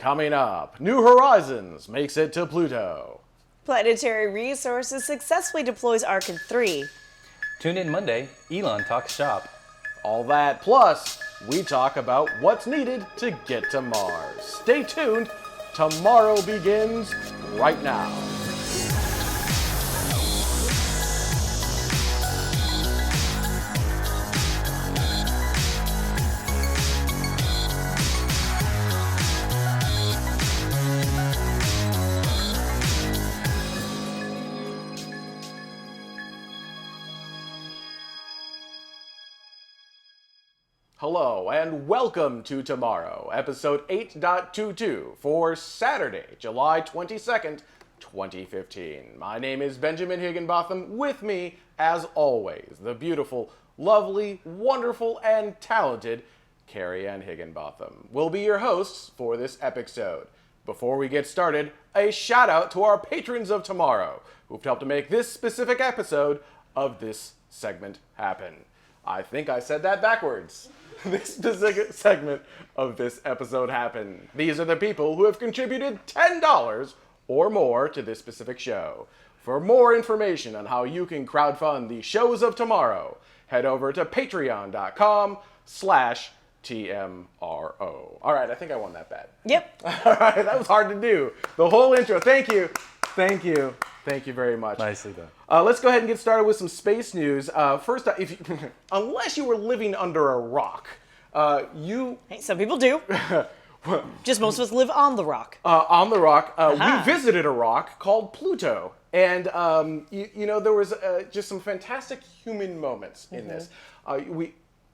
Coming up, New Horizons makes it to Pluto. Planetary Resources successfully deploys Arkyd 3. Tune in Monday, Elon talks shop. All that, plus we talk about what's needed to get to Mars. Stay tuned. Tomorrow begins right now. Hello and welcome to Tomorrow, episode 8.22 for Saturday, July 22nd, 2015. My name is Benjamin Higginbotham. With me, as always, the beautiful, lovely, wonderful, and talented Carrie Ann Higginbotham will be your hosts for this epicsode. Before we get started, a shout out to our patrons of Tomorrow who've helped to make this specific episode of this segment happen. I think I said that backwards. This specific segment of this episode happened. These are the people who have contributed $10 or more to this specific show. For more information on how you can crowdfund the shows of tomorrow, head over to patreon.com/TMRO. All right, I think I won that bet. Yep. All right, that was hard to do. The whole intro. Thank you. Thank you. Thank you very much. Nicely done. Let's go ahead and get started with some space news. First, if you, unless you were living under a rock, Hey, some people do. Just most of us live on the rock. On the rock, we visited a rock called Pluto. And, there was just some fantastic human moments in this.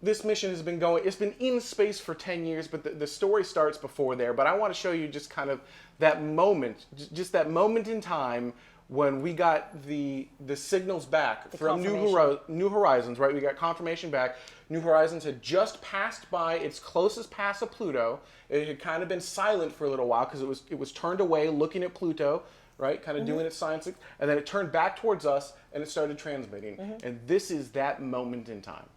This mission has been going, it's been in space for 10 years, but the story starts before there. But I want to show you just kind of that moment, just that moment in time when we got the signals back from New Horizons, right? We got confirmation back. New Horizons had just passed by its closest pass of Pluto. It had kind of been silent for a little while because it was turned away looking at Pluto, right? Kind of doing its science. And then it turned back towards us and it started transmitting. And this is that moment in time.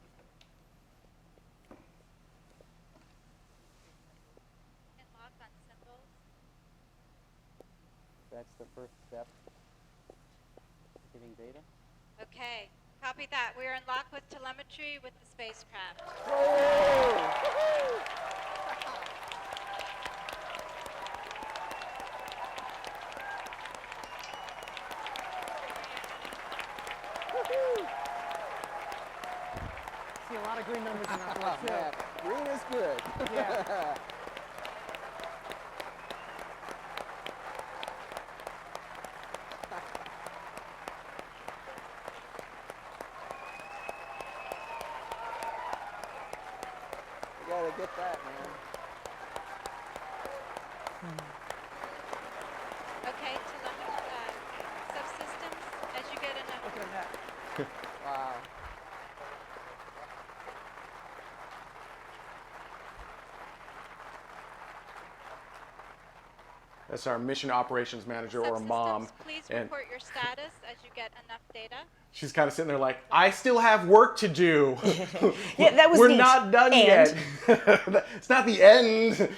That's the first step. Getting data. Okay, copy that. We're in lock with telemetry with the spacecraft. See a lot of green numbers in that one too. Yeah. Green is good. Yeah. Gotta get that, man. Okay, subsystems, as you get enough. Look at that. Wow. That's our mission operations manager or mom. Please And report your status as you get enough data. she's kind of sitting there like, I still have work to do. Yeah, that was We're neat. not done yet. It's not the end.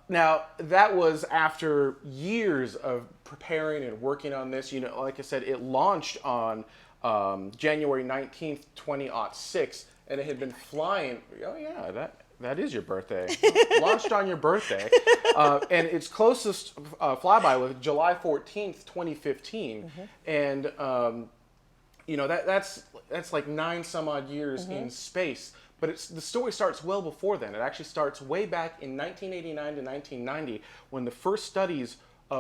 Now, that was after years of preparing and working on this. You know, like I said, it launched on January 19th, 2006, and it had been flying. Oh, yeah, that is your birthday. Launched on your birthday. And its closest flyby was July 14th, 2015. And, that's like 9 some odd years in space. But the story starts well before then. It actually starts way back in 1989 to 1990 when the first studies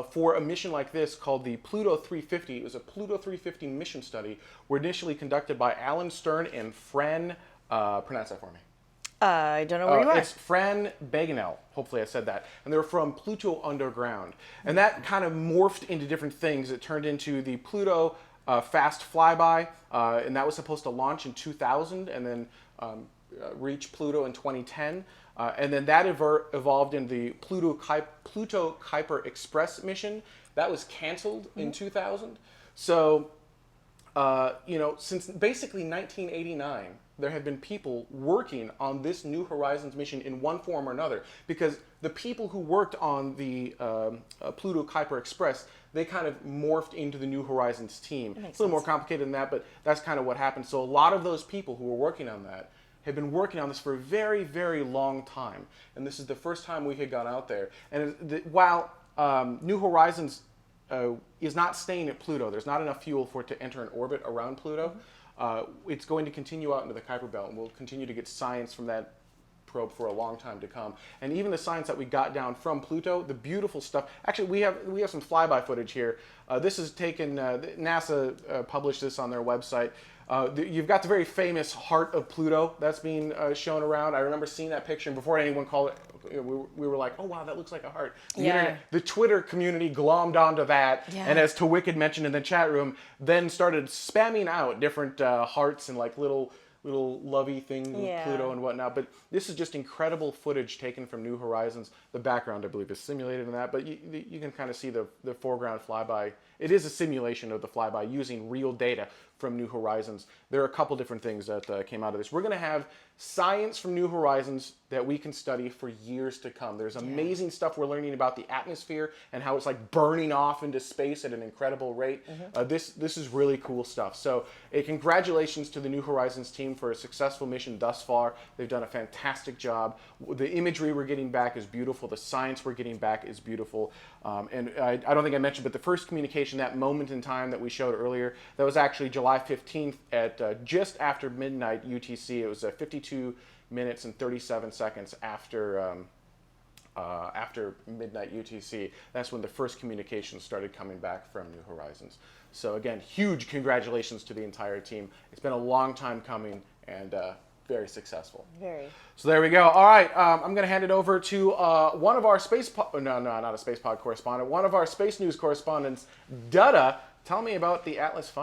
for a mission like this called the Pluto 350, it was a Pluto 350 mission study, were initially conducted by Alan Stern and Fran, pronounce that for me. I don't know where you are. It's Fran Bagenel. Hopefully I said that. And they were from Pluto Underground. And that kind of morphed into different things. It turned into the Pluto Fast Flyby, and that was supposed to launch in 2000 and then reach Pluto in 2010. And then that evolved in the Pluto Kuiper Express mission. That was canceled in 2000. So, since basically 1989, there have been people working on this New Horizons mission in one form or another, because the people who worked on the Pluto Kuiper Express, they kind of morphed into the New Horizons team. It's a little more complicated than that, but that's kind of what happened. So a lot of those people who were working on that had been working on this for a very, very long time. And this is the first time we had gone out there. And while New Horizons is not staying at Pluto, there's not enough fuel for it to enter an orbit around Pluto, it's going to continue out into the Kuiper Belt, and we'll continue to get science from that probe for a long time to come. And even the science that we got down from Pluto, the beautiful stuff. Actually, we have some flyby footage here. This is taken. NASA published this on their website. You've got the very famous heart of Pluto that's being shown around. I remember seeing that picture, and before anyone called it, we were like, oh wow, that looks like a heart. The Twitter community glommed onto that, and as ToWicked mentioned in the chat room, then started spamming out different hearts and like little lovey things with Pluto and whatnot. But this is just incredible footage taken from New Horizons. The background, I believe, is simulated in that, but you can kind of see the foreground flyby. It is a simulation of the flyby using real data from New Horizons. There are a couple different things that came out of this. We're going to have science from New Horizons that we can study for years to come. There's amazing stuff we're learning about the atmosphere and how it's like burning off into space at an incredible rate. This is really cool stuff. So congratulations to the New Horizons team for a successful mission thus far. They've done a fantastic job. The imagery we're getting back is beautiful. The science we're getting back is beautiful. And I don't think I mentioned, but the first communication, that moment in time that we showed earlier, that was actually July 15th at just after midnight UTC. It was 52 minutes and 37 seconds after midnight UTC. That's when the first communications started coming back from New Horizons. So again, huge congratulations to the entire team. It's been a long time coming and very successful. Very. So there we go. All right, I'm going to hand it over to one of our not a space pod correspondent, one of our space news correspondents, Dutta. Tell me about the Atlas V.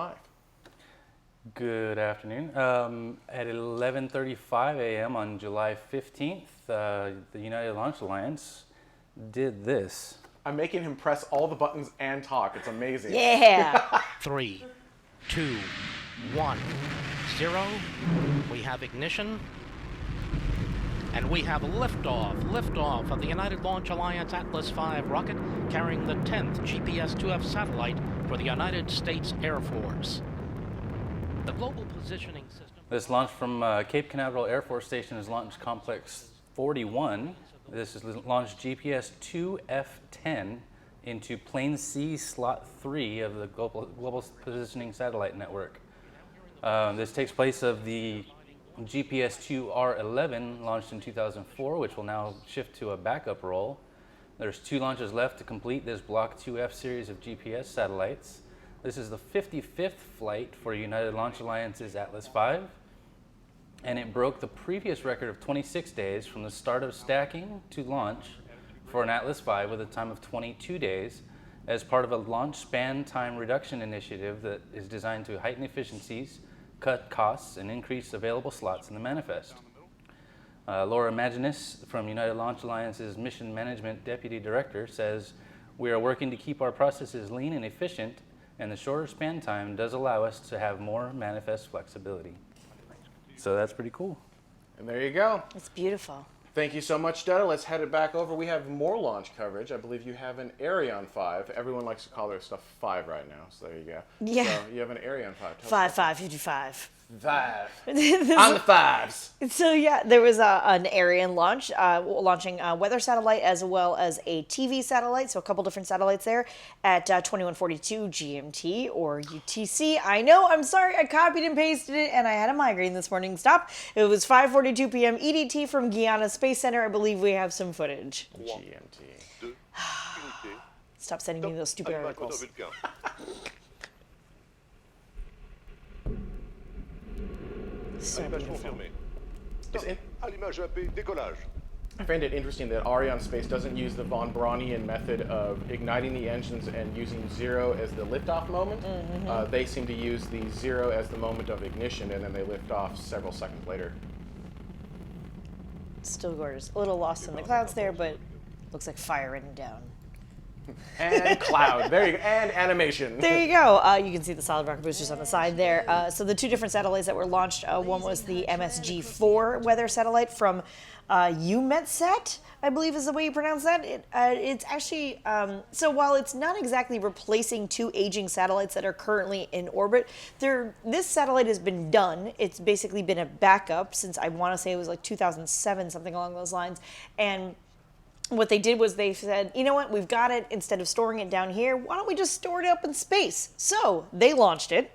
Good afternoon. At 11:35 a.m. on July 15th, the United Launch Alliance did this. I'm making him press all the buttons and talk. It's amazing. Yeah. 3, 2, 1, 0. We have ignition. And we have liftoff of the United Launch Alliance Atlas V rocket carrying the 10th GPS-2F satellite for the United States Air Force. The global positioning system... This launch from Cape Canaveral Air Force Station is Launch Complex 41. This is launched GPS-2F10 into Plane C Slot 3 of the Global Positioning Satellite Network. This takes place of the GPS-2R11 launched in 2004, which will now shift to a backup role. There's 2 launches left to complete this Block 2F series of GPS satellites. This is the 55th flight for United Launch Alliance's Atlas V, and it broke the previous record of 26 days from the start of stacking to launch for an Atlas V with a time of 22 days as part of a launch span time reduction initiative that is designed to heighten efficiencies, cut costs, and increase available slots in the manifest. Laura Maginis from United Launch Alliance's Mission Management Deputy Director says, "We are working to keep our processes lean and efficient, and the shorter span time does allow us to have more manifest flexibility." So that's pretty cool. And there you go. It's beautiful. Thank you so much, Dutta. Let's head it back over. We have more launch coverage. I believe you have an Ariane 5. Everyone likes to call their stuff 5 right now, so there you go. Yeah. So you have an Ariane 5. 55. 5. On the 5s. So yeah, there was an Ariane launch, launching a weather satellite as well as a TV satellite, so a couple different satellites there at 2142 GMT or UTC. I know, I'm sorry, I copied and pasted it and I had a migraine this morning. Stop. It was 5:42 p.m. EDT from Guyana Space Center. I believe we have some footage. GMT. Stop sending me those stupid articles. So beautiful. Allumage AP, décollage. I find it interesting that Ariane Space doesn't use the von Braunian method of igniting the engines and using 0 as the liftoff moment. They seem to use the 0 as the moment of ignition, and then they lift off several seconds later. Still gorgeous. A little lost in the clouds there, but looks like fire raining down. And cloud. There you go. And animation. There you go. You can see the solid rocket boosters on the side there. So the two different satellites that were launched, one was the MSG-4 weather satellite from EUMETSAT, I believe is the way you pronounce that. It's actually, so while it's not exactly replacing two aging satellites that are currently in orbit, this satellite has been done. It's basically been a backup since I want to say it was like 2007, something along those lines. And what they did was they said, you know what, we've got it. Instead of storing it down here, why don't we just store it up in space? So they launched it,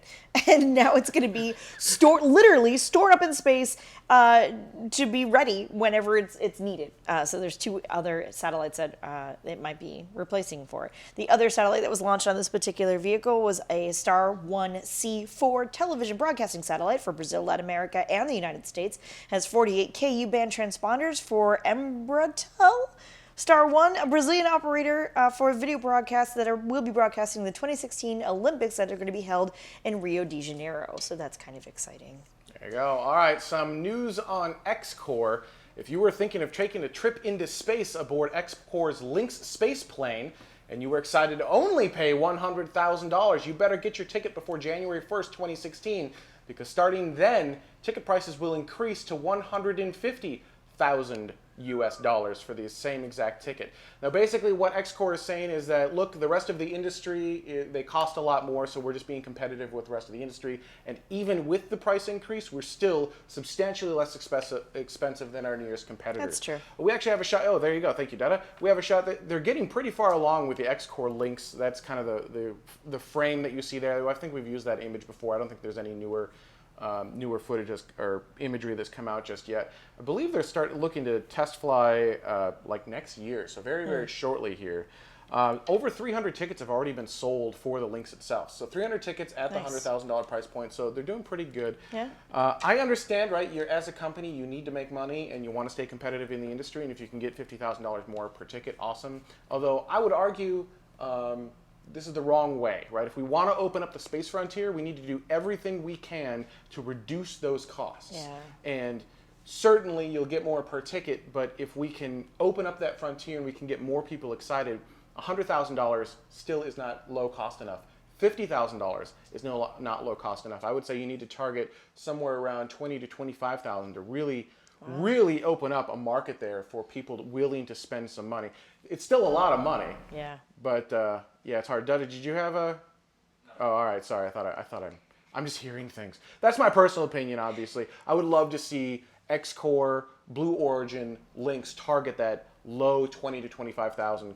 and now it's going to be literally stored up in space to be ready whenever it's needed. So there's two other satellites that it might be replacing for it. The other satellite that was launched on this particular vehicle was a Star 1C4 television broadcasting satellite for Brazil, Latin America, and the United States. It has 48 KU band transponders for Embratel. Star 1, a Brazilian operator for video broadcasts that will be broadcasting the 2016 Olympics that are going to be held in Rio de Janeiro. So that's kind of exciting. There you go. All right, some news on XCOR. If you were thinking of taking a trip into space aboard XCOR's Lynx space plane, and you were excited to only pay $100,000, you better get your ticket before January 1st, 2016, because starting then, ticket prices will increase to $150,000 US for the same exact ticket. Now basically what XCOR is saying is that, look, the rest of the industry, they cost a lot more, so we're just being competitive with the rest of the industry, and even with the price increase, we're still substantially less expensive than our nearest competitors. That's true. We actually have a shot, oh, there you go, thank you, Dada. We have a shot that they're getting pretty far along with the XCOR Lynx. That's kind of the frame that you see there. I think we've used that image before. I don't think there's any newer footage or imagery that's come out just yet. I believe they're looking to test fly like next year, so very, very shortly here. Over 300 tickets have already been sold for the Lynx itself. So 300 tickets at the $100,000 price point, so they're doing pretty good. Yeah. I understand, right, as a company, you need to make money and you want to stay competitive in the industry, and if you can get $50,000 more per ticket, awesome. Although I would argue this is the wrong way, right? If we want to open up the space frontier, we need to do everything we can to reduce those costs. Yeah. And certainly you'll get more per ticket, but if we can open up that frontier and we can get more people excited, $100,000 still is not low cost enough. $50,000 is not low cost enough. I would say you need to target somewhere around $20,000 to $25,000 to really open up a market there for people willing to spend some money. It's still a lot of money. Yeah. But yeah, it's hard. Dada, did you have a? Oh, all right. Sorry, I'm just hearing things. That's my personal opinion. Obviously, I would love to see XCOR, Blue Origin, Lynx target that low 20 to 25,000,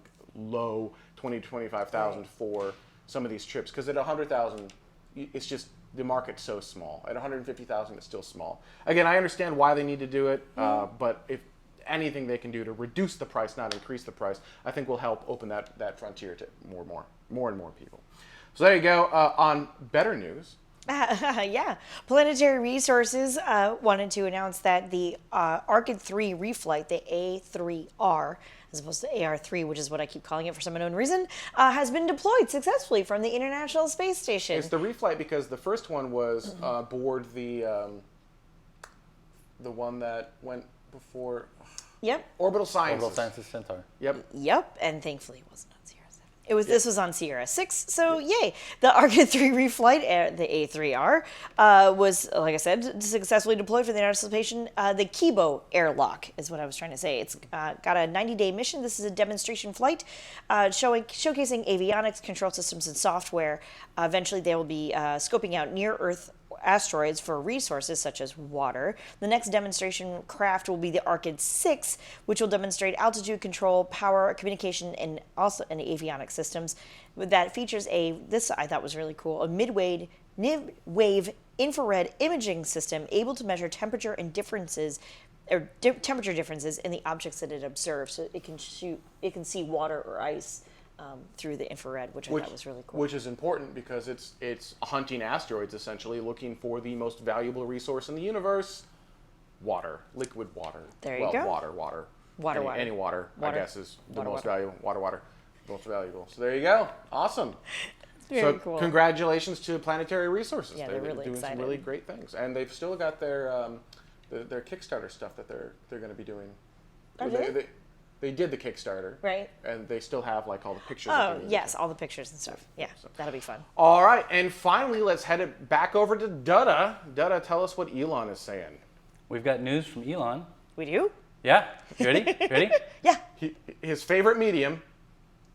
for some of these trips, because at 100,000, it's just the market's so small. At 150,000, it's still small. Again, I understand why they need to do it, but if anything they can do to reduce the price, not increase the price, I think will help open that frontier to more and more people. So there you go. On better news. Yeah. Planetary Resources wanted to announce that the Arkyd 3 reflight, the A3R, as opposed to AR3, which is what I keep calling it for some unknown reason, has been deployed successfully from the International Space Station. It's the reflight because the first one was aboard the one that went before. Yep. Orbital Sciences. Orbital Sciences Centaur. Yep. Yep, and thankfully it wasn't on Sierra 7. This was on Sierra 6, so yay. The Arkyd 3 reflight, the A3R, was, like I said, successfully deployed for the International Station. The Kibo airlock is what I was trying to say. It's got a 90-day mission. This is a demonstration flight showcasing avionics, control systems, and software. Eventually, they will be scoping out near-Earth asteroids for resources such as water. The next demonstration craft will be the Arkyd 6, which will demonstrate altitude control, power, communication, and also an avionics systems. That features this I thought was really cool, a mid-wave infrared imaging system able to measure temperature and temperature differences in the objects that it observes. So it can see water or ice through the infrared, which I thought was really cool. Which is important because it's hunting asteroids, essentially, looking for the most valuable resource in the universe, water, liquid water. There you go. Water. Any water, I guess, is the most valuable. Water, most valuable. So there you go. Awesome. Very cool. Congratulations to Planetary Resources. Yeah, they're really doing excited. some really great things, and they've still got their Kickstarter stuff that they're going to be doing. Oh, they did the Kickstarter. Right. And they still have like all the pictures. Oh, yes, all the pictures and stuff. Yeah, that'll be fun. All right, and finally, let's head it back over to Dutta. Dutta, tell us what Elon is saying. We've got news from Elon. We do? Yeah, you ready? Ready? Yeah. His favorite medium.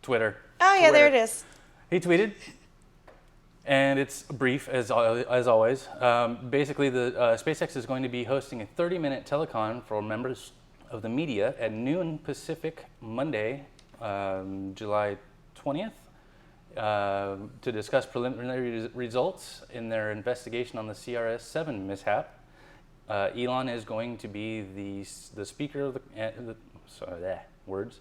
Twitter. Oh, yeah, there it Twitter. is. He tweeted, and it's brief as always. Basically, the SpaceX is going to be hosting a 30-minute telecon for members of the media at noon Pacific Monday, July 20th, to discuss preliminary results in their investigation on the CRS-7 mishap. Elon is going to be the speaker of words.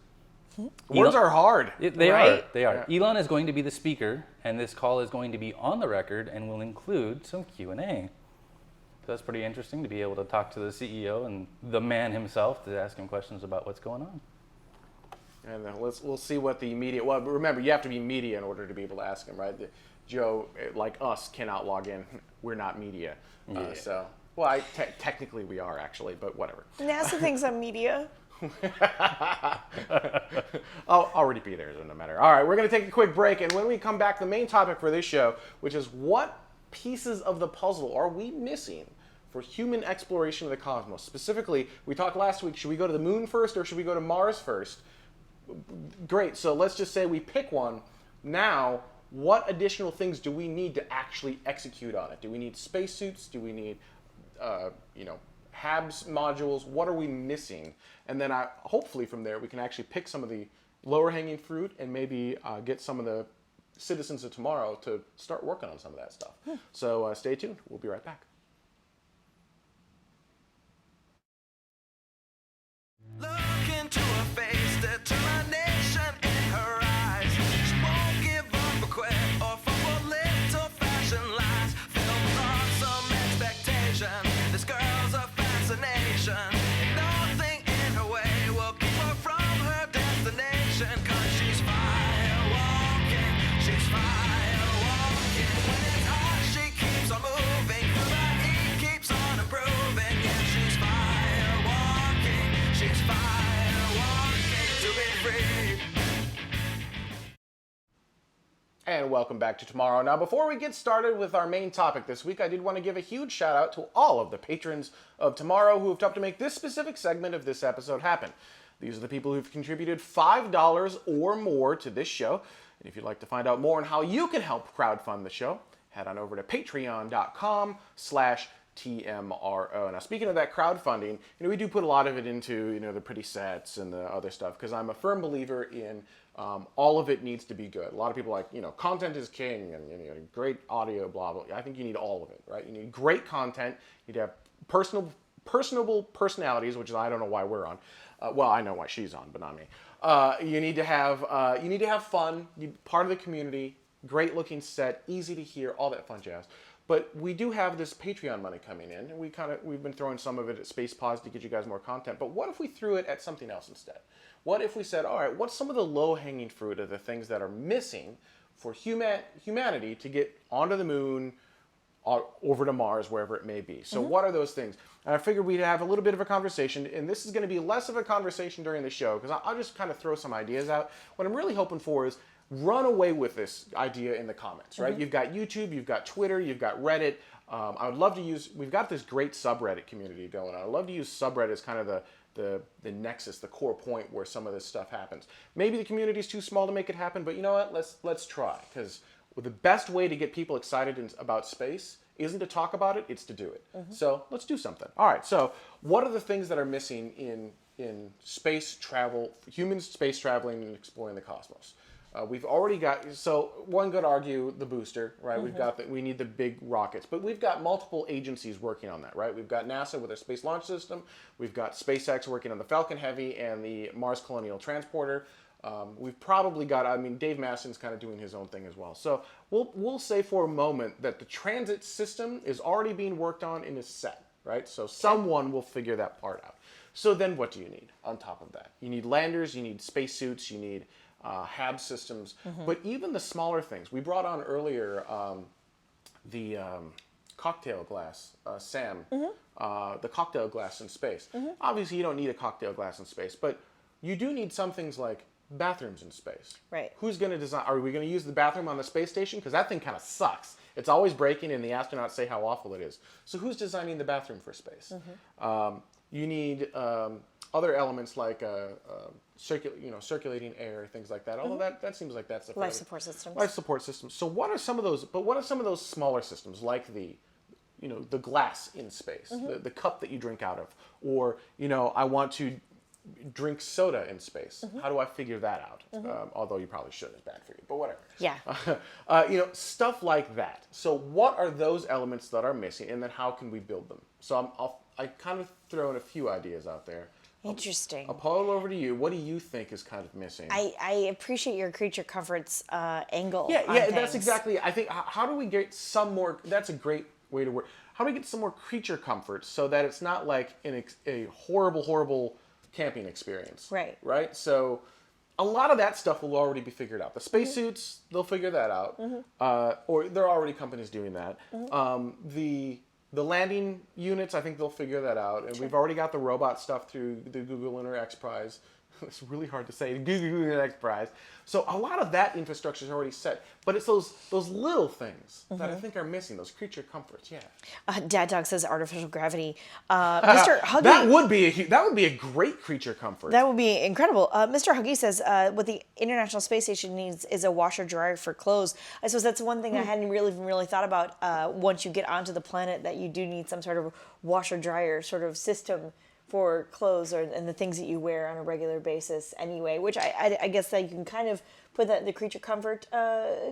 Words are hard. They Right? are. Elon is going to be the speaker, and this call is going to be on the record and will include some Q&A. So that's pretty interesting to be able to talk to the CEO and the man himself to ask him questions about what's going on. And we'll see what the media. Well, remember, you have to be media in order to be able to ask him, right? Joe, like us, cannot log in. We're not media. Well, technically we are actually, but whatever. NASA thinks I'm media. I'll already be there, no matter. All right, we're going to take a quick break, and when we come back, the main topic for this show, which is what pieces of the puzzle are we missing for human exploration of the cosmos? Specifically, we talked last week, should we go to the moon first or should we go to Mars first? Great, so let's just say we pick one. Now, what additional things do we need to actually execute on it? Do we need spacesuits? Do we need, HABS modules? What are we missing? And then hopefully from there, we can actually pick some of the lower hanging fruit and maybe get some of the citizens of tomorrow to start working on some of that stuff. So stay tuned. We'll be right back. Look into her face, determination in her eyes. She won't give up or quit or fall for little fashion lies. Filled on some expectation, this girl's a fascination. And nothing in her way will keep her from her destination. 'Cause she's fire walking, she's fire walking. When it's hot, she keeps on moving. Through the heat, keeps on improving. Yeah, she's fire walking, she's fire walking to be free. And welcome back to Tomorrow. Now, before we get started with our main topic this week, I did want to give a huge shout out to all of the patrons of Tomorrow who have helped to make this specific segment of this episode happen. These are the people who've contributed $5 or more to this show. And if you'd like to find out more on how you can help crowdfund the show, head on over to patreon.com/TMRO. Now, speaking of that crowdfunding, we do put a lot of it into, the pretty sets and the other stuff, because I'm a firm believer in all of it needs to be good. A lot of people are like, content is king and, great audio, blah, blah. I think you need all of it, right? You need great content. You need to have personable personalities, which is, I don't know why we're on. Well, I know why she's on, but not me. You need to have fun, part of the community, great looking set, easy to hear, all that fun jazz. But we do have this Patreon money coming in, and we've been throwing some of it at Space Pods to get you guys more content. But what if we threw it at something else instead? What if we said, all right, what's some of the low-hanging fruit of the things that are missing for humanity to get onto the moon, over to Mars, wherever it may be? So what are those things? And I figured we'd have a little bit of a conversation, and this is going to be less of a conversation during the show, because I'll just kind of throw some ideas out. What I'm really hoping for is run away with this idea in the comments, right? You've got YouTube, you've got Twitter, you've got Reddit. I would love to we've got this great subreddit community going on. I'd love to use subreddit as kind of the nexus, the core point where some of this stuff happens. Maybe the community is too small to make it happen, but you know what? Let's try, because the best way to get people excited about space isn't to talk about it, it's to do it. So let's do something. All right, so what are the things that are missing in space travel, human space traveling and exploring the cosmos? We've already got, so one could argue the booster, right? We need the big rockets, but we've got multiple agencies working on that, right? We've got NASA with their Space Launch System. We've got SpaceX working on the Falcon Heavy and the Mars Colonial Transporter. We've probably got, Dave Mason's kind of doing his own thing as well. So we'll say for a moment that the transit system is already being worked on and is set, right? So someone will figure that part out. So then what do you need on top of that? You need landers, you need spacesuits, you need HAB systems, but even the smaller things. We brought on earlier the cocktail glass, Sam, the cocktail glass in space. Obviously, you don't need a cocktail glass in space, but you do need some things like bathrooms in space. Right. Who's going to design? Are we going to use the bathroom on the space station? Because that thing kind of sucks. It's always breaking, and the astronauts say how awful it is. So who's designing the bathroom for space? You need other elements like circulating air, things like that. Although that seems like that's a Life support systems. Life support systems. So what are some of those? But what are some of those smaller systems, like the glass in space, the cup that you drink out of, or I want to drink soda in space. How do I figure that out? Although you probably should, it's bad for you, but whatever. Yeah. Stuff like that. So what are those elements that are missing, and then how can we build them? So I kind of throw in a few ideas out there. Interesting. I'll pull it over to you. What do you think is kind of missing? I appreciate your creature comforts angle. Yeah, on that's things. exactly. I think how do we get some more? That's a great way to work. How do we get some more creature comforts so that it's not like a horrible camping experience? Right. Right. So a lot of that stuff will already be figured out. The spacesuits, they'll figure that out, or there are already companies doing that. The landing units, I think they'll figure that out, and we've already got the robot stuff through the Google Lunar X Prize. It's really hard to say, Google Lunar X Prize. So a lot of that infrastructure is already set, but it's those little things that I think are missing, those creature comforts. Yeah. Dad Dog says artificial gravity. Mr. Huggy. that would be a great creature comfort. That would be incredible. Mr. Huggy says what the International Space Station needs is a washer dryer for clothes. I suppose that's one thing I hadn't really thought about. Once you get onto the planet, that you do need some sort of washer dryer sort of system for clothes and the things that you wear on a regular basis anyway, which I guess that you can kind of put that in the creature comfort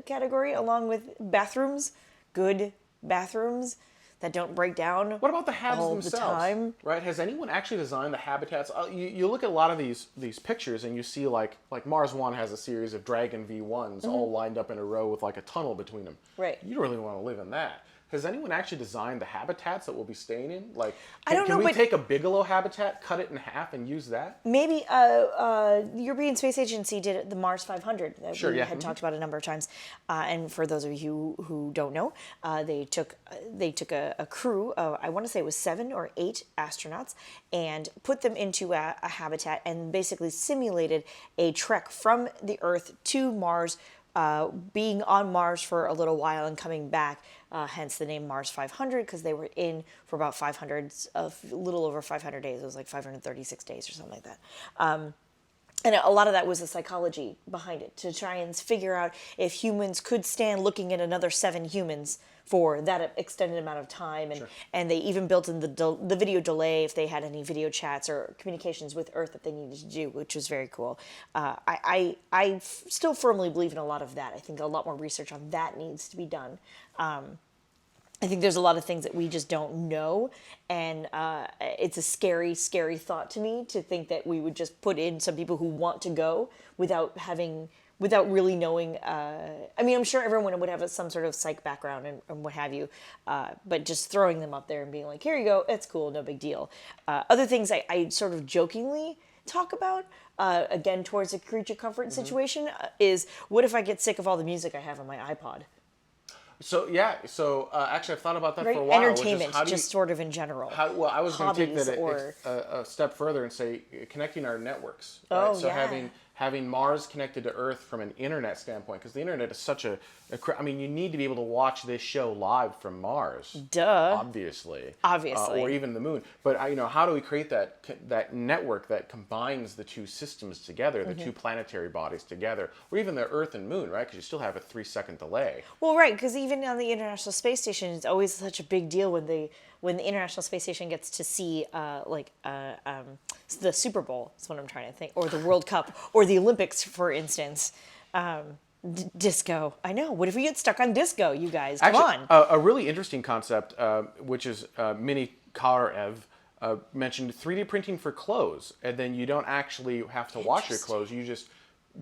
category, along with bathrooms, good bathrooms that don't break down. What about the habs all themselves? The time? Right? Has anyone actually designed the habitats? You look at a lot of these pictures and you see like Mars One has a series of Dragon V1s all lined up in a row with like a tunnel between them. Right. You don't really want to live in that. Has anyone actually designed the habitats that we'll be staying in? Like, can we take a Bigelow habitat, cut it in half, and use that? Maybe the European Space Agency did the Mars 500 that we had talked about a number of times. And for those of you who don't know, they took a crew of, I want to say it was 7 or 8 astronauts, and put them into a habitat and basically simulated a trek from the Earth to Mars, being on Mars for a little while and coming back. Hence the name Mars 500, because they were in for about a little over 500 days. It was like 536 days or something like that. And a lot of that was the psychology behind it, to try and figure out if humans could stand looking at another 7 humans for that extended amount of time. And, and they even built in the video delay if they had any video chats or communications with Earth that they needed to do, which was very cool. I still firmly believe in a lot of that. I think a lot more research on that needs to be done. I think there's a lot of things that we just don't know, and it's a scary thought to me to think that we would just put in some people who want to go without really knowing. I mean, I'm sure everyone would have some sort of psych background and what have you, but just throwing them up there and being like, here you go, it's cool, no big deal. Other things I sort of jokingly talk about, again, towards a creature comfort situation, is what if I get sick of all the music I have on my iPod? So actually, I've thought about that for a while. Entertainment, just sort of in general. I was going to take that a step further and say connecting our networks. Right? Having Mars connected to Earth from an internet standpoint, because the internet is such I mean, you need to be able to watch this show live from Mars. Duh. Obviously. Or even the moon. But how do we create that network that combines the two systems together, the two planetary bodies together, or even the Earth and Moon, right? Because you still have a 3-second delay. Well, right, because even on the International Space Station, it's always such a big deal when the International Space Station gets to see the Super Bowl, is what I'm trying to think, or the World Cup, or the Olympics, for instance. Disco. I know. What if we get stuck on disco, you guys? Come on. A really interesting concept, which is Mini Karev, mentioned 3D printing for clothes, and then you don't actually have to wash your clothes. You just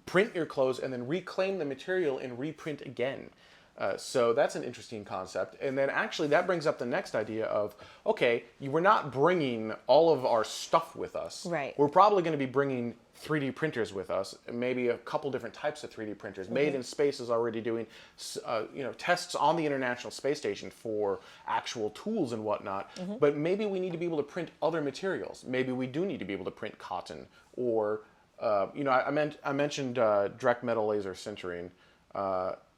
print your clothes and then reclaim the material and reprint again. So that's an interesting concept. And then actually that brings up the next idea of, okay, we're not bringing all of our stuff with us. Right. We're probably going to be bringing 3D printers with us, maybe a couple different types of 3D printers. Made in Space is already doing tests on the International Space Station for actual tools and whatnot. But maybe we need to be able to print other materials. Maybe we do need to be able to print cotton or I mentioned direct metal laser sintering,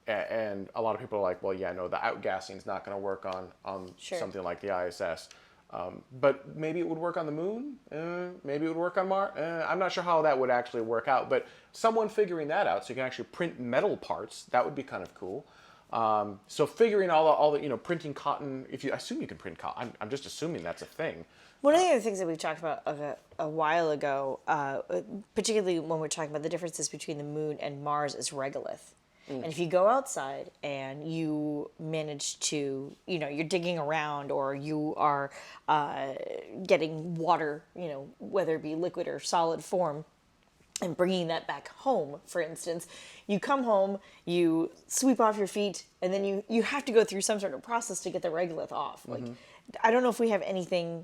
and a lot of people are like, well, yeah, no, the outgassing is not going to work on something like the ISS. But maybe it would work on the moon. Maybe it would work on Mars. I'm not sure how that would actually work out. But someone figuring that out, so you can actually print metal parts, that would be kind of cool. So figuring all the printing cotton. I assume you can print cotton. I'm just assuming that's a thing. One of the other things that we've talked about a while ago, particularly when we're talking about the differences between the moon and Mars, is regolith. And if you go outside and you manage to, you're digging around or you are getting water, whether it be liquid or solid form, and bringing that back home, for instance, you come home, you sweep off your feet, and then you have to go through some sort of process to get the regolith off. Like, I don't know if we have anything,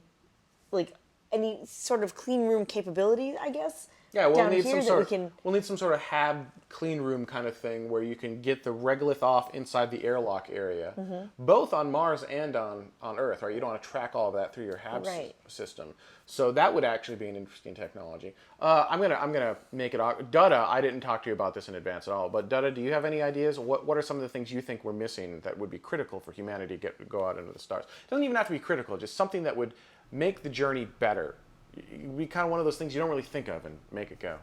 like any sort of clean room capability, I guess. Yeah, we'll need we'll need some sort of HAB clean room kind of thing where you can get the regolith off inside the airlock area, both on Mars and on Earth, right? You don't want to track all of that through your HAB system. So that would actually be an interesting technology. I'm gonna make it. Dutta, I didn't talk to you about this in advance at all, but Dutta, do you have any ideas? What are some of the things you think we're missing that would be critical for humanity to go out into the stars? It doesn't even have to be critical, just something that would make the journey better. It'd be kind of one of those things you don't really think of and make it go.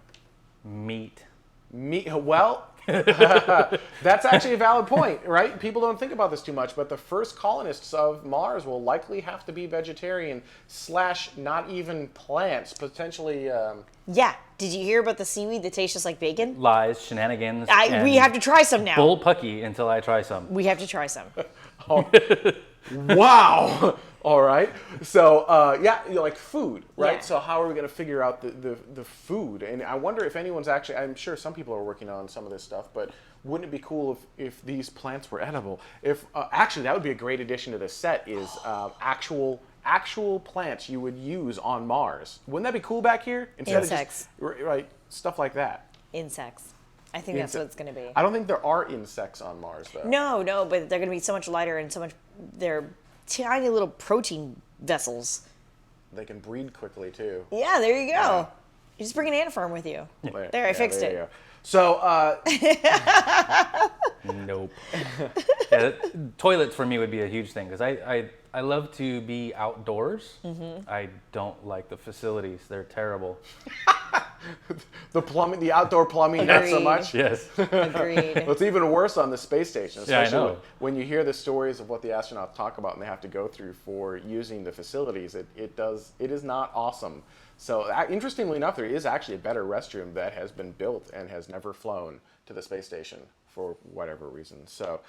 Meat. Well, that's actually a valid point, right? People don't think about this too much, but the first colonists of Mars will likely have to be vegetarian / not even plants, potentially. Yeah. Did you hear about the seaweed that tastes just like bacon? Lies, shenanigans. We have to try some now. Bull pucky until I try some. We have to try some. Wow. All right. So, like food, right? Yeah. So how are we going to figure out the food? And I wonder if anyone's actually, I'm sure some people are working on some of this stuff, but wouldn't it be cool if these plants were edible? If actually, that would be a great addition to the set is actual plants you would use on Mars. Wouldn't that be cool back here? Instead Insects. of just, right, stuff like that. Insects. I think that's what it's going to be. I don't think there are insects on Mars, though. No, but they're going to be so much lighter and so much, they're tiny little protein vessels. They can breed quickly, too. Yeah, there you go. You just bring an ant farm with you. There, I fixed it. You go. So, Nope. Yeah, toilets for me would be a huge thing because I love to be outdoors. I don't like the facilities. They're terrible. the outdoor plumbing, not so Agreed. much. Yes. Agreed. Well, it's even worse on the space station, Yeah, I especially know. when you hear the stories of what the astronauts talk about and they have to go through for using the facilities. It is not awesome. So interestingly enough, there is actually a better restroom that has been built and has never flown to the space station for whatever reason. So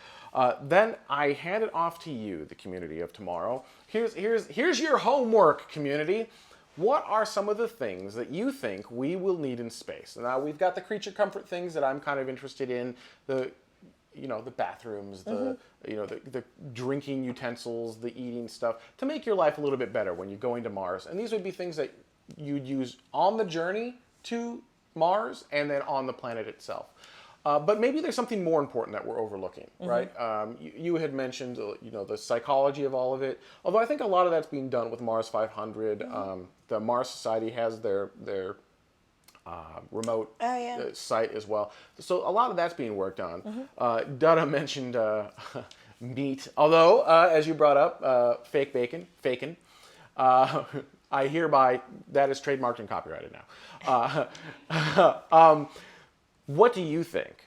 then I hand it off to you, the community of tomorrow. Here's your homework, community. What are some of the things that you think we will need in space? Now we've got the creature comfort things that I'm kind of interested in. The bathrooms, the drinking utensils, the eating stuff to make your life a little bit better when you're going to Mars. And these would be things that you'd use on the journey to Mars and then on the planet itself. But maybe there's something more important that we're overlooking, right? You had mentioned, the psychology of all of it. Although I think a lot of that's being done with Mars 500. The Mars Society has their remote site as well. So a lot of that's being worked on. Dutta mentioned meat. Although, as you brought up, fake bacon. I hereby, that is trademarked and copyrighted now. What do you think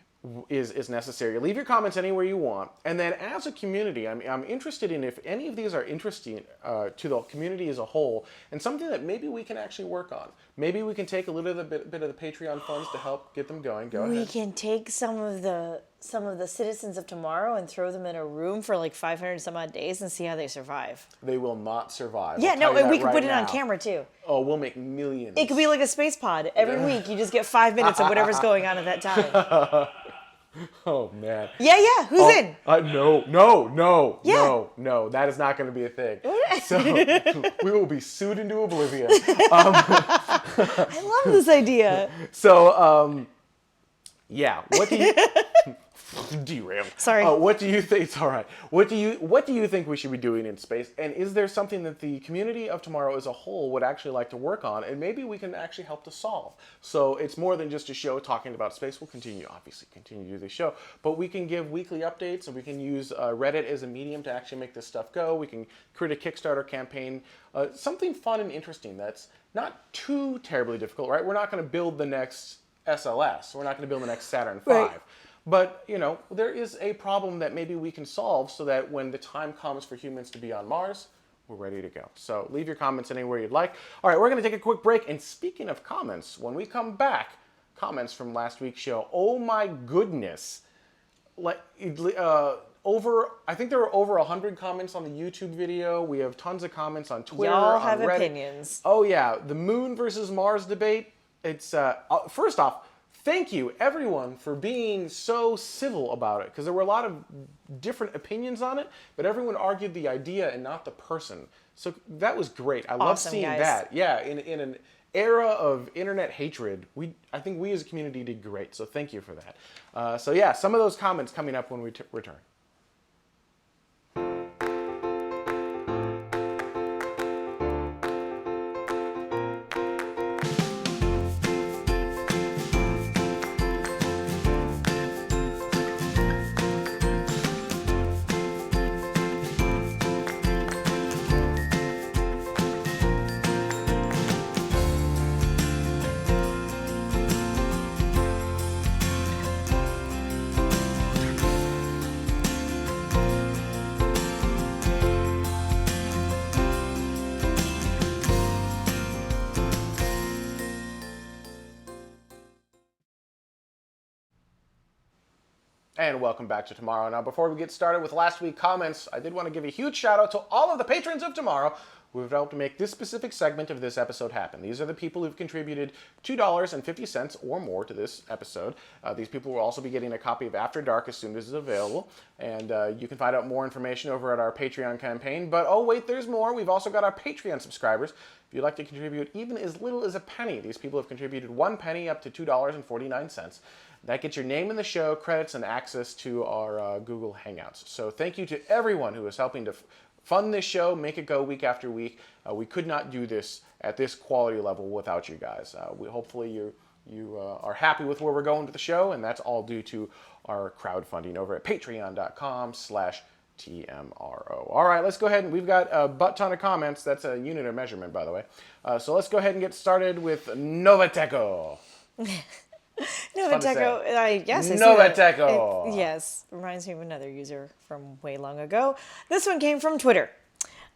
is necessary? Leave your comments anywhere you want. And then as a community, I'm interested in if any of these are interesting to the community as a whole and something that maybe we can actually work on. Maybe we can take a little bit of the Patreon funds to help get them going. Go ahead. We can take some of the citizens of tomorrow and throw them in a room for like 500 some odd days and see how they survive. They will not survive. Yeah, I'll tell you that we can right put it on now. camera too. Oh, we'll make millions. It could be like a space pod. Every week you just get 5 minutes of whatever's going on at that time. Oh, man. Yeah. Who's in? No. That is not going to be a thing. So we will be sued into oblivion. I love this idea. So, yeah. What do you... Derailed. Sorry. What do you think? It's all right. What do you think we should be doing in space? And is there something that the community of tomorrow as a whole would actually like to work on, and maybe we can actually help to solve? So it's more than just a show talking about space. We'll continue to do this show, but we can give weekly updates, and we can use Reddit as a medium to actually make this stuff go. We can create a Kickstarter campaign, something fun and interesting that's not too terribly difficult, right? We're not going to build the next SLS. We're not going to build the next Saturn V. Right. But, there is a problem that maybe we can solve so that when the time comes for humans to be on Mars, we're ready to go. So leave your comments anywhere you'd like. All right, we're going to take a quick break. And speaking of comments, when we come back, comments from last week's show. Oh my goodness. I think there were over 100 comments on the YouTube video. We have tons of comments on Twitter, Y'all on have Reddit. opinions. Oh yeah, the Moon versus Mars debate. It's first off, thank you everyone for being so civil about it, because there were a lot of different opinions on it, but everyone argued the idea and not the person. So that was great. I love Awesome, seeing guys. that. Yeah, in an era of internet hatred, I think we as a community did great. So thank you for that. So yeah, some of those comments coming up when we return. And welcome back to Tomorrow. Now, before we get started with last week's comments, I did want to give a huge shout out to all of the patrons of Tomorrow who have helped make this specific segment of this episode happen. These are the people who've contributed $2.50 or more to this episode. These people will also be getting a copy of After Dark as soon as it's available. And you can find out more information over at our Patreon campaign. But oh wait, there's more. We've also got our Patreon subscribers. If you'd like to contribute even as little as a penny, these people have contributed 1 penny up to $2.49. That gets your name in the show, credits, and access to our Google Hangouts. So thank you to everyone who is helping to fund this show, make it go week after week. We could not do this at this quality level without you guys. Hopefully you are happy with where we're going with the show, and that's all due to our crowdfunding over at patreon.com/TMRO. All right, let's go ahead, and we've got a butt ton of comments. That's a unit of measurement, by the way. So let's go ahead and get started with Novateco. Novateco, yes, I see Novateco. that. Yes, reminds me of another user from way long ago. This one came from Twitter.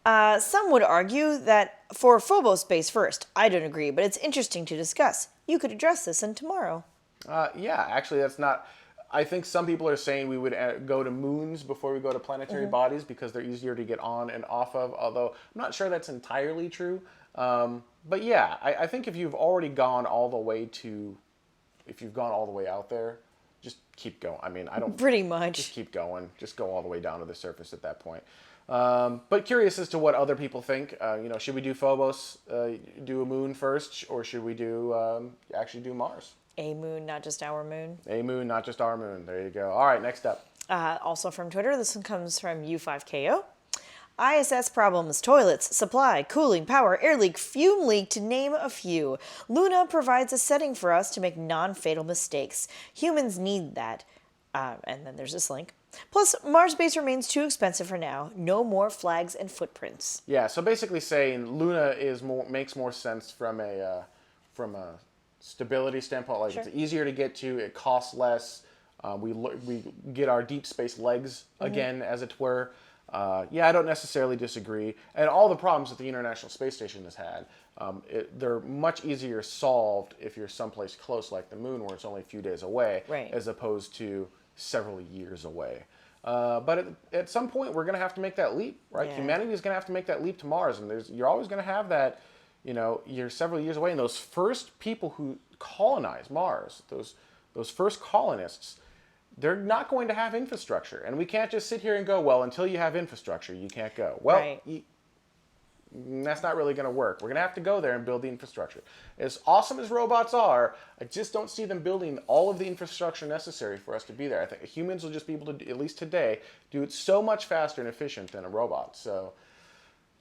Some would argue that for Phobos space first. I don't agree, but it's interesting to discuss. You could address this in Tomorrow. Yeah, actually, that's not. I think some people are saying we would go to moons before we go to planetary bodies because they're easier to get on and off of. Although I'm not sure that's entirely true. But yeah, I think if you've already gone all the way out there, just keep going. I mean, I don't... Pretty much. Just keep going. Just go all the way down to the surface at that point. But curious as to what other people think. Should we do Phobos, do a moon first, or should we actually do Mars? A moon, not just our moon. A moon, not just our moon. There you go. All right, next up. Also from Twitter, this one comes from U5KO. ISS problems, toilets, supply, cooling, power, air leak, fume leak, to name a few. Luna provides a setting for us to make non-fatal mistakes. Humans need that. And then there's this link. Plus, Mars base remains too expensive for now. No more flags and footprints. Yeah, so basically saying Luna makes more sense from a stability standpoint. Like, Sure. It's easier to get to. It costs less. We get our deep space legs again, as it were. Yeah, I don't necessarily disagree. And all the problems that the International Space Station has had, they're much easier solved if you're someplace close like the moon, where it's only a few days away, Right. as opposed to several years away. But at some point, we're going to have to make that leap, right? Yeah. Humanity is going to have to make that leap to Mars, and you're always going to have that. You're several years away, and those first people who colonize Mars, those first colonists, they're not going to have infrastructure. And we can't just sit here and go, well, until you have infrastructure, you can't go. Well, Right. that's not really going to work. We're going to have to go there and build the infrastructure. As awesome as robots are, I just don't see them building all of the infrastructure necessary for us to be there. I think humans will just be able to, at least today, do it so much faster and efficient than a robot. So,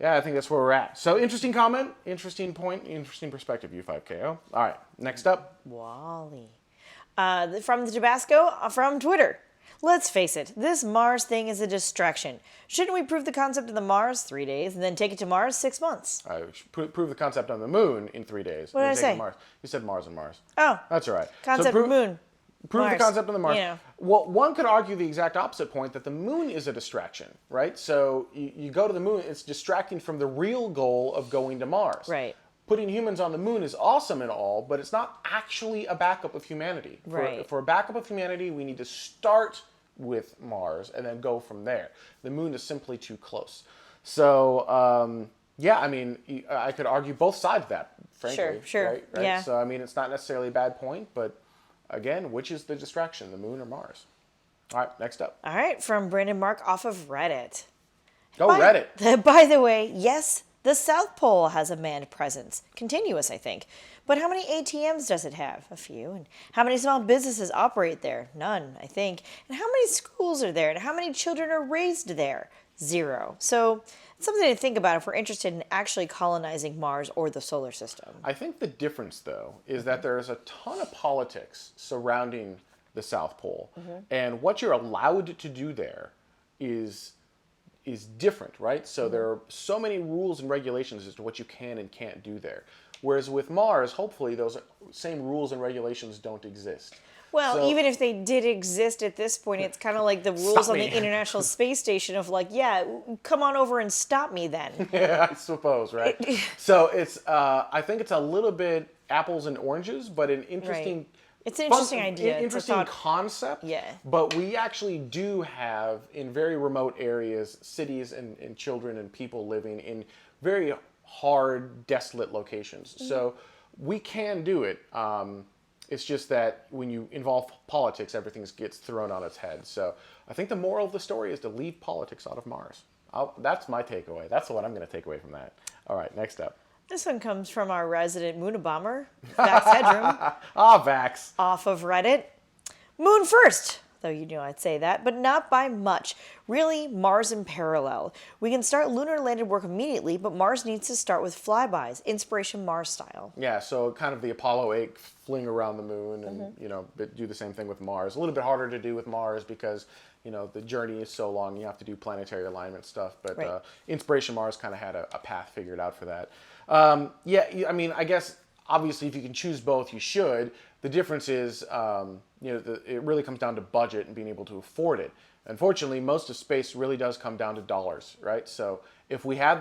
yeah, I think that's where we're at. So, interesting comment, interesting point, interesting perspective, U5KO. All right, next up. Wally. From the Tabasco, from Twitter. Let's face it, this Mars thing is a distraction. Shouldn't we prove the concept of the Mars 3 days and then take it to Mars 6 months? Prove the concept on the moon in 3 days. What did I take it say? to Mars. You said Mars and Mars. Oh. That's all right. Concept of moon. Prove Mars. the concept of the Mars. You know. Well, one could argue the exact opposite point, that the moon is a distraction, right? So you go to the moon, it's distracting from the real goal of going to Mars. Right. Putting humans on the moon is awesome and all, but it's not actually a backup of humanity. Right. For a backup of humanity, we need to start with Mars and then go from there. The moon is simply too close. So, yeah, I mean, I could argue both sides of that, frankly. Sure, right? yeah. So, I mean, it's not necessarily a bad point, but again, which is the distraction, the moon or Mars? All right, next up. All right, from Brandon Mark off of Reddit. Go Reddit. By the way, yes, the South Pole has a manned presence. Continuous, I think. But how many ATMs does it have? A few. And how many small businesses operate there? None, I think. And how many schools are there? And how many children are raised there? 0. So it's something to think about if we're interested in actually colonizing Mars or the solar system. I think the difference, though, is that there's a ton of politics surrounding the South Pole. And what you're allowed to do there is different, right? So there are so many rules and regulations as to what you can and can't do there. Whereas with Mars, hopefully those same rules and regulations don't exist. Well, So- even if they did exist at this point, it's kind of like the rules on the International Space Station of like, yeah, come on over and stop me then. Yeah, I suppose, right? So it's, I think it's a little bit apples and oranges, but an interesting... Right. It's an interesting idea. It's a Interesting thought- concept. Yeah. But we actually do have, in very remote areas, cities and children and people living in very hard, desolate locations. So we can do it. It's just that when you involve politics, everything gets thrown on its head. So I think the moral of the story is to leave politics out of Mars. That's my takeaway. That's what I'm going to take away from that. All right, next up. This one comes from our resident Moonabomber, Vax Headroom, Vax. off of Reddit. Moon first, though you know I'd say that, but not by much. Really, Mars in parallel. We can start lunar landed work immediately, but Mars needs to start with flybys, inspiration Mars style. Yeah, so kind of the Apollo 8 fling around the moon and, you know, do the same thing with Mars. A little bit harder to do with Mars because, you know, the journey is so long. You have to do planetary alignment stuff. But Right. Inspiration Mars kind of had a path figured out for that. Yeah, I mean, I guess, obviously, if you can choose both, you should. The difference is, you know, it really comes down to budget and being able to afford it. Unfortunately, most of space really does come down to dollars, right? So if we had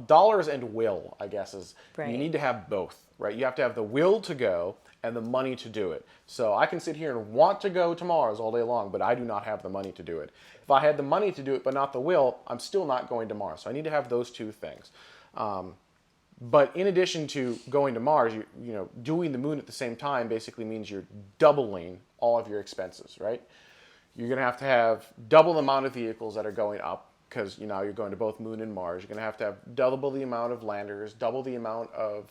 dollars and will, I guess, is Right. you need to have both, right? You have to have the will to go and the money to do it. So I can sit here and want to go to Mars all day long, but I do not have the money to do it. If I had the money to do it, but not the will, I'm still not going to Mars. So I need to have those two things. But in addition to going to Mars, you know, doing the moon at the same time basically means you're doubling all of your expenses, right? You're going to have double the amount of vehicles that are going up because, you know, you're going to both moon and Mars. You're going to have double the amount of landers, double the amount of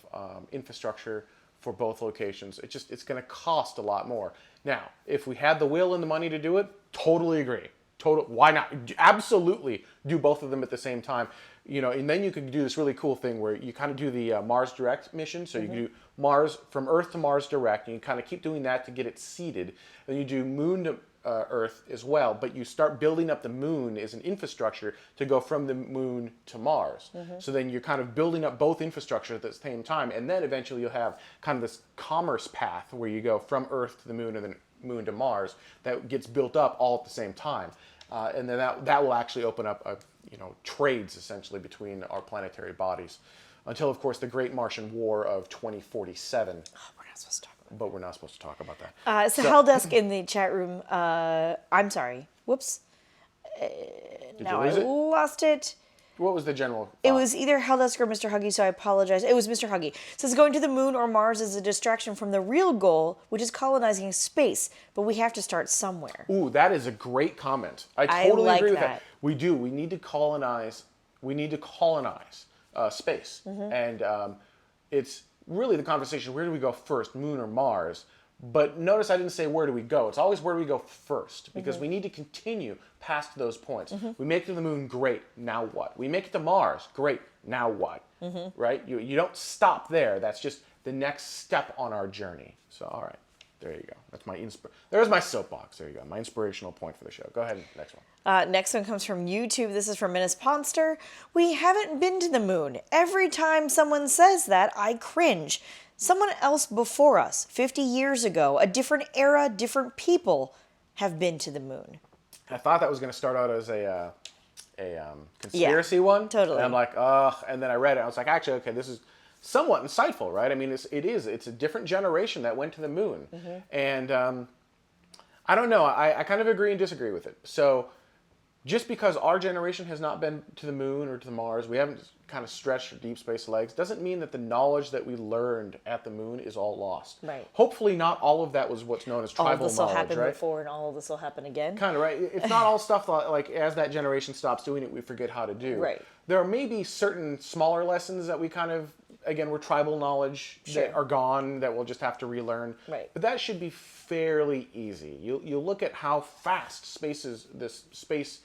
infrastructure for both locations. It's going to cost a lot more. Now, if we had the will and the money to do it, totally agree. Why not? Absolutely do both of them at the same time. You know, and then you could do this really cool thing where you kind of do the Mars Direct mission. So you can do Mars from Earth to Mars Direct, and you kind of keep doing that to get it seeded. Then you do Moon to Earth as well, but you start building up the moon as an infrastructure to go from the moon to Mars. So then you're kind of building up both infrastructure at the same time, and then eventually you'll have kind of this commerce path where you go from Earth to the moon and then moon to Mars that gets built up all at the same time. And then that will actually open up trades essentially between our planetary bodies until, of course, the Great Martian War of 2047. Oh, we're not supposed to talk about But we're not supposed to talk about that. So Helldesk in the chat room, I'm sorry. Whoops. Did Now you lose I it? lost it. What was the general It thought? was either Helldesk or Mr. Huggy, so I apologize. It was Mr. Huggy. It says going to the moon or Mars is a distraction from the real goal, which is colonizing space, but we have to start somewhere. Ooh, that is a great comment. I I totally like agree with that. that. We do. We need to colonize. We need to colonize space. And it's really the conversation, where do we go first, Moon or Mars? But notice I didn't say where do we go. It's always where do we go first, because we need to continue past those points. We make it to the Moon, great, now what? We make it to Mars, great, now what? Right? You don't stop there. That's just the next step on our journey. So, all right, there you go. That's my there's my soapbox. There you go. My inspirational point for the show. Go ahead, next one. Next one comes from YouTube. This is from Menace Ponster. We haven't been to the moon. Every time someone says that, I cringe. Someone else before us, 50 years ago, a different era, different people, have been to the moon. I thought that was going to start out as a conspiracy one. Totally. And I'm like, ugh. And then I read it. I was like, actually, okay, this is somewhat insightful, right? I mean, it's a different generation that went to the moon. And I don't know. I kind of agree and disagree with it. So just because our generation has not been to the moon or to the Mars, we haven't kind of stretched our deep space legs, doesn't mean that the knowledge that we learned at the moon is all lost. Right. Hopefully not all of that was what's known as tribal knowledge, all of this will happen right? before and all of this will happen again. Kind of, right? It's not all stuff that, like, as that generation stops doing it, we forget how to do. Right. There are maybe certain smaller lessons that we kind of, again, were tribal knowledge that are gone, that we'll just have to relearn. Right. But that should be fairly easy. You look at how fast this space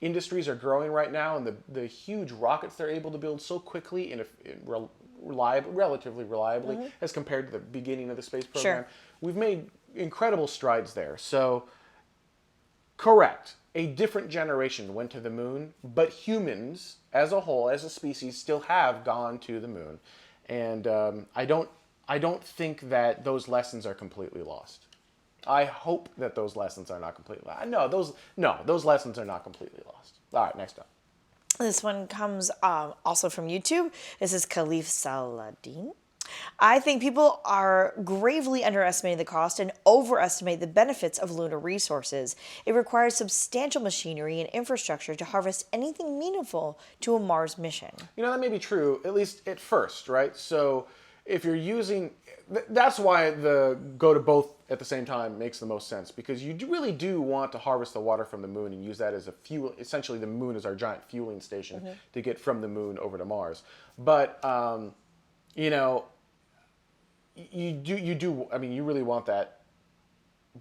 industries are growing right now, and the huge rockets they're able to build so quickly and relatively reliably as compared to the beginning of the space program. Sure. We've made incredible strides there. So, correct. A different generation went to the moon, but humans as a whole, as a species, still have gone to the moon. And I don't think that those lessons are completely lost. I hope that those lessons are not completely lost. Those lessons are not completely lost. All right, next up. This one comes also from YouTube. This is Khalif Saladin. I think people are gravely underestimating the cost and overestimate the benefits of lunar resources. It requires substantial machinery and infrastructure to harvest anything meaningful to a Mars mission. You know, that may be true, at least at first, right? So if you're using... That's why the go to both at the same time makes the most sense, because you really do want to harvest the water from the moon and use that as a fuel. Essentially, the moon is our giant fueling station to get from the moon over to Mars. But, you know, you do, I mean, you really want that,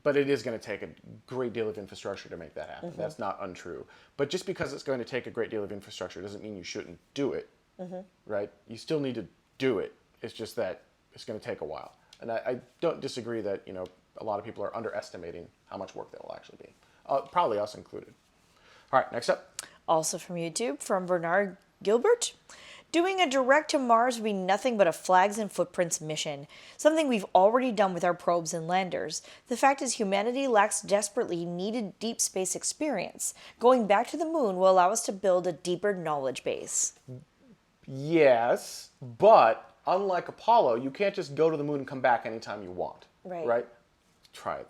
but it is going to take a great deal of infrastructure to make that happen. That's not untrue. But just because it's going to take a great deal of infrastructure doesn't mean you shouldn't do it, right? You still need to do it. It's just that it's going to take a while. And I don't disagree that, you know, a lot of people are underestimating how much work that will actually be. Probably us included. All right, next up. Also from YouTube, from Bernard Gilbert. Doing a direct to Mars would be nothing but a flags and footprints mission, something we've already done with our probes and landers. The fact is humanity lacks desperately needed deep space experience. Going back to the moon will allow us to build a deeper knowledge base. Yes, but unlike Apollo, you can't just go to the moon and come back anytime you want. Right. Right? Try it.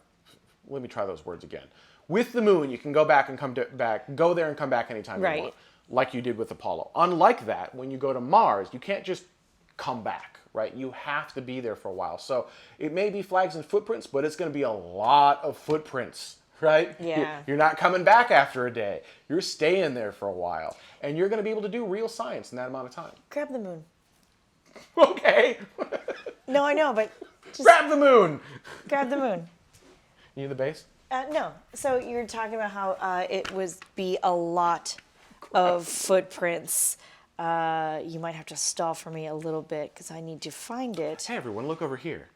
Let me try those words again. With the moon, you can go back and come back, go there and come back anytime you want, like you did with Apollo. Unlike that, when you go to Mars, you can't just come back, right? You have to be there for a while. So it may be flags and footprints, but it's going to be a lot of footprints, right? Yeah. You're not coming back after a day. You're staying there for a while. And you're going to be able to do real science in that amount of time. Grab the moon. Okay. No, I know, but just grab the moon. Grab the moon. You need the base? No. So you're talking about how it would be a lot of footprints. You might have to stall for me a little bit because I need to find it. Hey, everyone, look over here.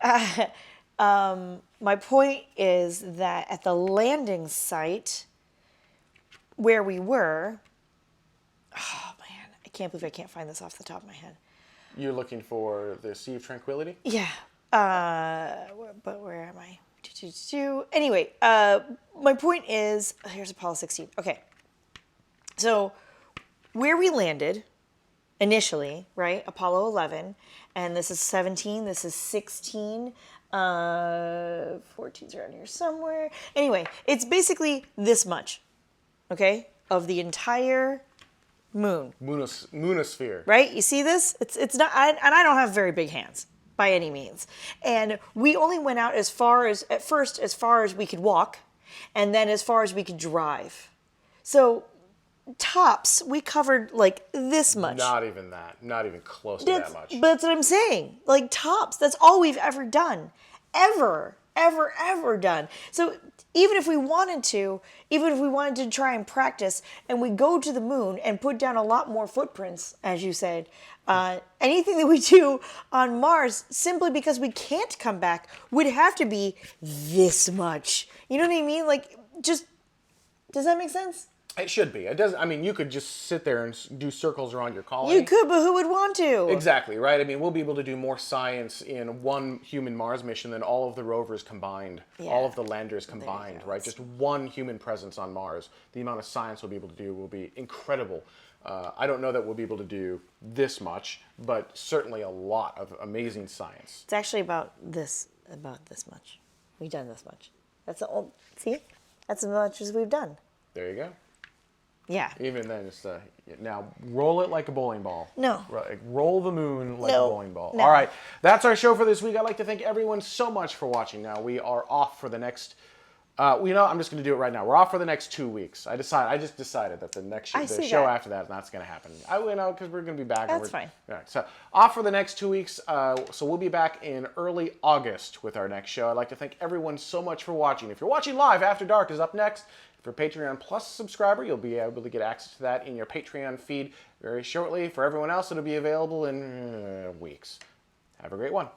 My point is that at the landing site where we were, oh man, I can't believe I can't find this off the top of my head. You're looking for the Sea of Tranquility? Yeah. But where am I? Anyway, my point is, here's Apollo 16. Okay. So where we landed initially, right? Apollo 11, and this is 17, this is 16, 14's around here somewhere. Anyway, it's basically this much, okay, of the entire moon. Moonosphere. Right? You see this? It's not, and I don't have very big hands by any means. And we only went out as far as we could walk, and then as far as we could drive. So tops, we covered like this much. Not even that. Not even close to that much. But that's what I'm saying. Like tops, that's all we've ever done. Ever done. So even if we wanted to try and practice and we go to the moon and put down a lot more footprints, as you said, anything that we do on Mars, simply because we can't come back, would have to be this much. You know what I mean? Like, just, does that make sense? It should be. It doesn't. I mean, you could just sit there and do circles around your colony. You could, but who would want to? Exactly, right? I mean, we'll be able to do more science in one human Mars mission than all of the rovers combined, all of the landers combined, right? Just one human presence on Mars. The amount of science we'll be able to do will be incredible. I don't know that we'll be able to do this much, but certainly a lot of amazing science. It's actually about this much. We've done this much. That's the old, see? That's as much as we've done. There you go. Yeah. Even then, it's now roll it like a bowling ball. No. Roll the moon like a bowling ball. No. All right, that's our show for this week. I'd like to thank everyone so much for watching. Now we are off for the next. I'm just going to do it right now. We're off for the next 2 weeks. I just decided that the next show after that, that's going to happen. Because we're going to be back. That's fine. Yeah, so off for the next 2 weeks. So we'll be back in early August with our next show. I'd like to thank everyone so much for watching. If you're watching live, After Dark is up next. If you're a Patreon Plus subscriber, you'll be able to get access to that in your Patreon feed very shortly. For everyone else, it'll be available in weeks. Have a great one.